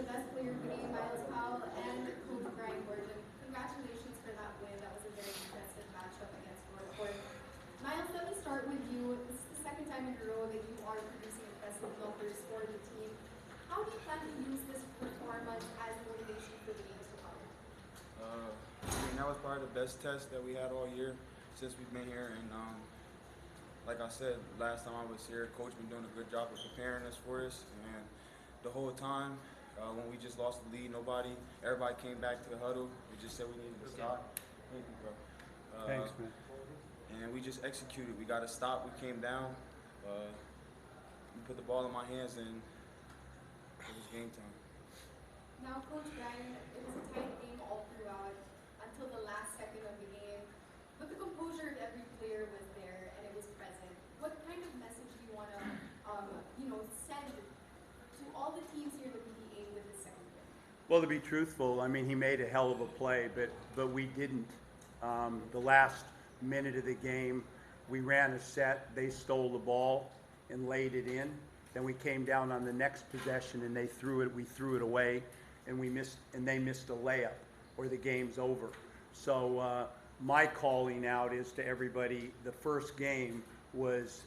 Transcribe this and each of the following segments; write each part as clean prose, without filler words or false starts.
best player of the game, Miles Powell, and Coach Brian Gordon. Congratulations for that win. That was a very impressive matchup against NorthPort. Miles, let me start with you. This is the second time in a row that you are producing impressive numbers for the team. How do you plan to use this performance as motivation for the games to come? That was probably the best test that we had all year since we've been here. And like I said, last time I was here, Coach been doing a good job of preparing us for us. And the whole time, when we just lost the lead, everybody came back to the huddle. We just said we needed to stop. Thank you, bro. Thanks, man. And we just executed. We got to stop. We came down. We put the ball in my hands, and it was game time. Now, Coach Brian, it was a tight game all throughout until the last second of the game. But the composure of every player was there and it was present. What kind of message do you want to, send to all the teams here in the PBA with this second win? Well, to be truthful, I mean, he made a hell of a play, but we didn't. The last minute of the game, we ran a set, they stole the ball and laid it in. Then we came down on the next possession and we threw it away, and they missed a layup, or the game's over. So my calling out is to everybody, the first game was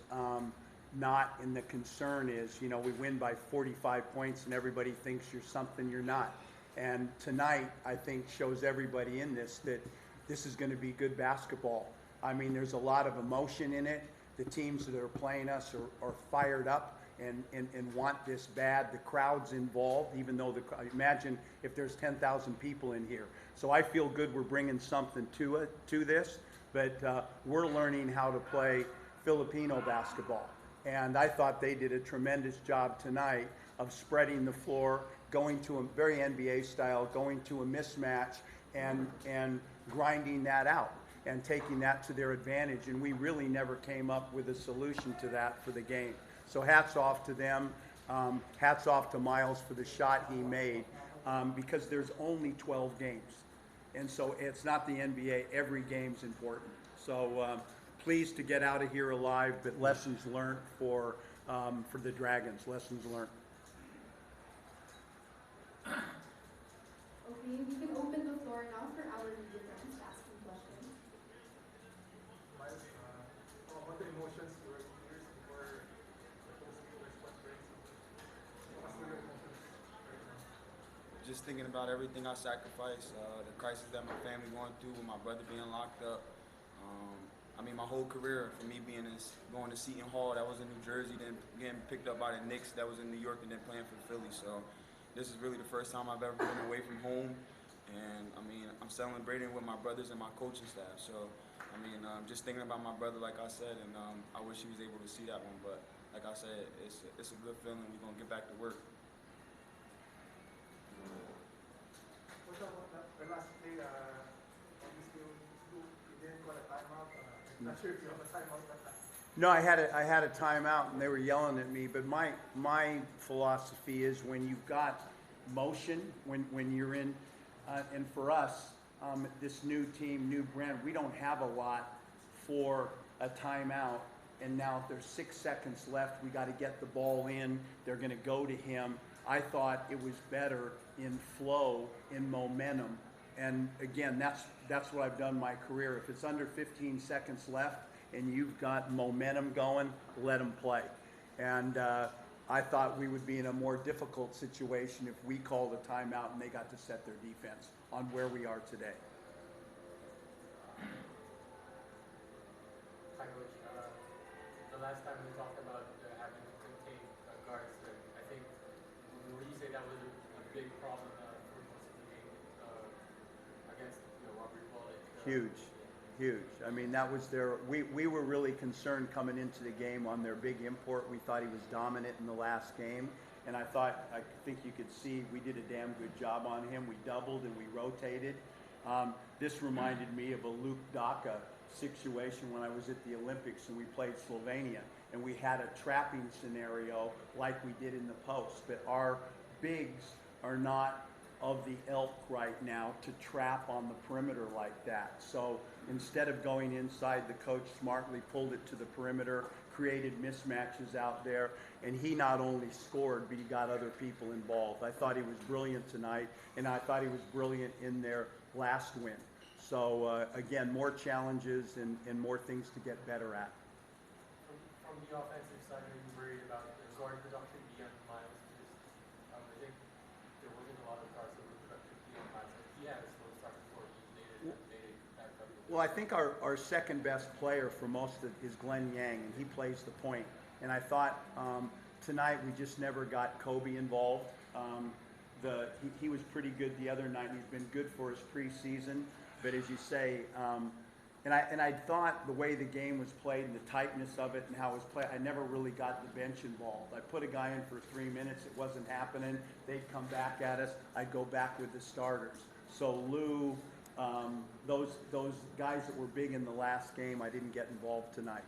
not, and the concern is, we win by 45 points and everybody thinks you're something you're not. And tonight, I think, shows everybody in this that this is going to be good basketball. I mean, there's a lot of emotion in it. The teams that are playing us are fired up and want this bad. The crowd's involved, even though imagine if there's 10,000 people in here. So I feel good we're bringing something to this, but we're learning how to play Filipino basketball. And I thought they did a tremendous job tonight of spreading the floor, going to a very NBA style, going to a mismatch and grinding that out and taking that to their advantage. And we really never came up with a solution to that for the game. So hats off to them. Hats off to Miles for the shot he made, because there's only 12 games. And so it's not the NBA. Every game's important. So pleased to get out of here alive, but lessons learned for the Dragons. Lessons learned. Okay, we can open the floor now for our media friends asking questions. Miles, what the emotions were years before the postgame response breaks? What were your emotions right now? Just thinking about everything I sacrificed, the crisis that my family going through with my brother being locked up. My whole career, for me going to Seton Hall, that was in New Jersey, then getting picked up by the Knicks, that was in New York, and then playing for Philly. So this is really the first time I've ever been away from home, and I'm celebrating with my brothers and my coaching staff. So just thinking about my brother, like I said, and I wish he was able to see that one. But like I said, it's a good feeling. We're gonna get back to work. What about the last play? You didn't call a timeout. I'm not sure if you have a timeout that time. No, I had a timeout and they were yelling at me. But my philosophy is when you've got motion, when you're in, and for us, this new team, new brand, we don't have a lot for a timeout. And now if there's 6 seconds left, we got to get the ball in. They're going to go to him. I thought it was better in flow, in momentum. And again, that's what I've done my career. If it's under 15 seconds left and you've got momentum going, let them play. And I thought we would be in a more difficult situation if we called a timeout and they got to set their defense on where we are today. Hi, Coach. The last time we talked about having to contain guards, I think, would you say that was a big problem for most of the game against Robert Bullock? Huge. That was we were really concerned coming into the game on their big import. We thought he was dominant in the last game. And I think you could see we did a damn good job on him. We doubled and we rotated. This reminded me of a Luke Daka situation when I was at the Olympics and we played Slovenia. And we had a trapping scenario like we did in the post. But our bigs are not of the ilk right now to trap on the perimeter like that. So instead of going inside, the coach smartly pulled it to the perimeter, created mismatches out there, and he not only scored, but he got other people involved. I thought he was brilliant tonight, and I thought he was brilliant in their last win. So again, more challenges and more things to get better at. From the offensive side, are you worried about the guard production beyond Miles? Because I think there wasn't a lot of guards that were productive beyond Miles. He had a slow start before he made it back up. Well, I think our second best player for most of is Glenn Yang, and he plays the point. And I thought tonight we just never got Kobe involved. He was pretty good the other night. He's been good for his preseason. But as you say, and I thought the way the game was played and the tightness of it and how it was played, I never really got the bench involved. I put a guy in for 3 minutes, it wasn't happening. They'd come back at us. I'd go back with the starters. So Lou, those guys that were big in the last game, I didn't get involved tonight.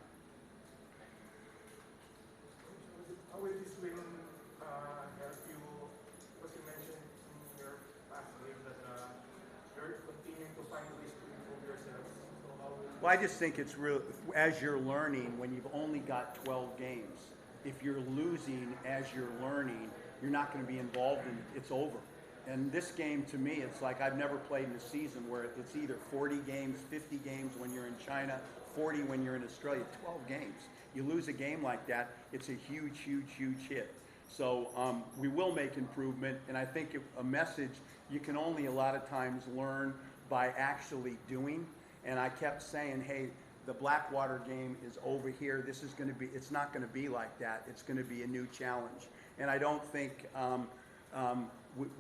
How will this win help you? Because you mentioned in your last game that you're continuing to find ways to improve yourselves. So how will Well, I just think it's real, as you're learning, when you've only got 12 games, if you're losing as you're learning, you're not going to be involved in it. It's over. And this game, to me, it's like I've never played in a season where it's either 40 games, 50 games when you're in China, 40 when you're in Australia, 12 games. You lose a game like that, it's a huge, huge, huge hit. So we will make improvement, and I think a message you can only a lot of times learn by actually doing. And I kept saying, hey, the Blackwater game is over here. This is going to be, it's not going to be like that. It's going to be a new challenge. And I don't think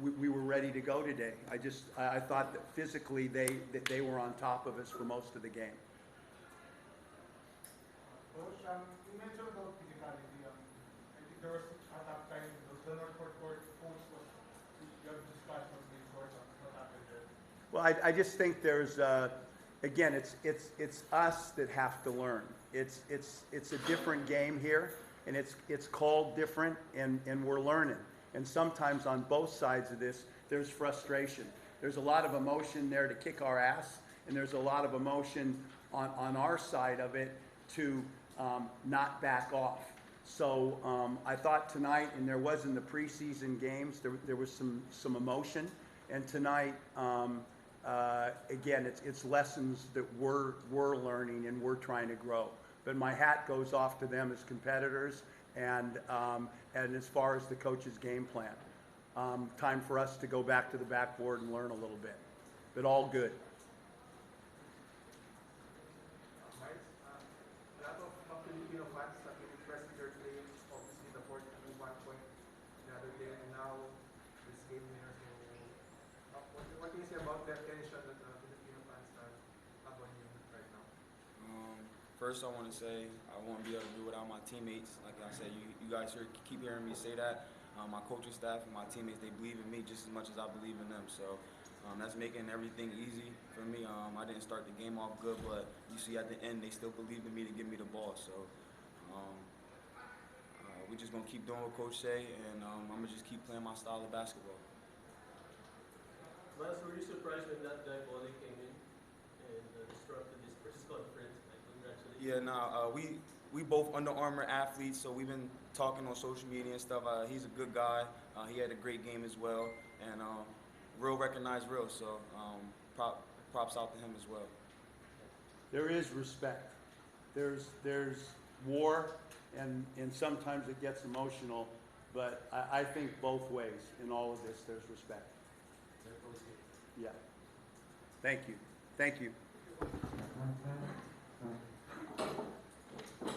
we were ready to go today. I thought that physically they were on top of us for most of the game. Coach, you mentioned about physicality. I think there was at that time the NorthPort coach was your discussion of the court on what happened there. Well, I just think there's again, it's us that have to learn. It's a different game here, and it's called different, and we're learning. And sometimes on both sides of this, there's frustration. There's a lot of emotion there to kick our ass, and there's a lot of emotion on our side of it to not back off. So I thought tonight, and there was in the preseason games, there was some emotion, and tonight, again, it's lessons that we're learning and we're trying to grow. But my hat goes off to them as competitors, and as far as the coach's game plan. Time for us to go back to the backboard and learn a little bit, but all good. A lot of Filipino fans have been impressed with your play. Obviously, the 41 point the other day, and now this game here. So, what can you say about the attention that the Filipino fans have on you right now? First, I want to say I won't be able to do without my teammates. Like I said, you guys keep hearing me say that. My coaching staff and my teammates, they believe in me just as much as I believe in them. So that's making everything easy for me. I didn't start the game off good, but you see at the end, they still believed in me to give me the ball. So we're just going to keep doing what Coach say, and I'm going to just keep playing my style of basketball. Miles, were you surprised when that guy Bolly came in and disrupted this press conference? Congratulations. Yeah, we both Under Armour athletes, so we've been talking on social media and stuff. He's a good guy. He had a great game as well, and real recognized real. So props out to him as well. There is respect. There's war, and sometimes it gets emotional, but I think both ways in all of this. There's respect. Yeah. Thank you. Thank you.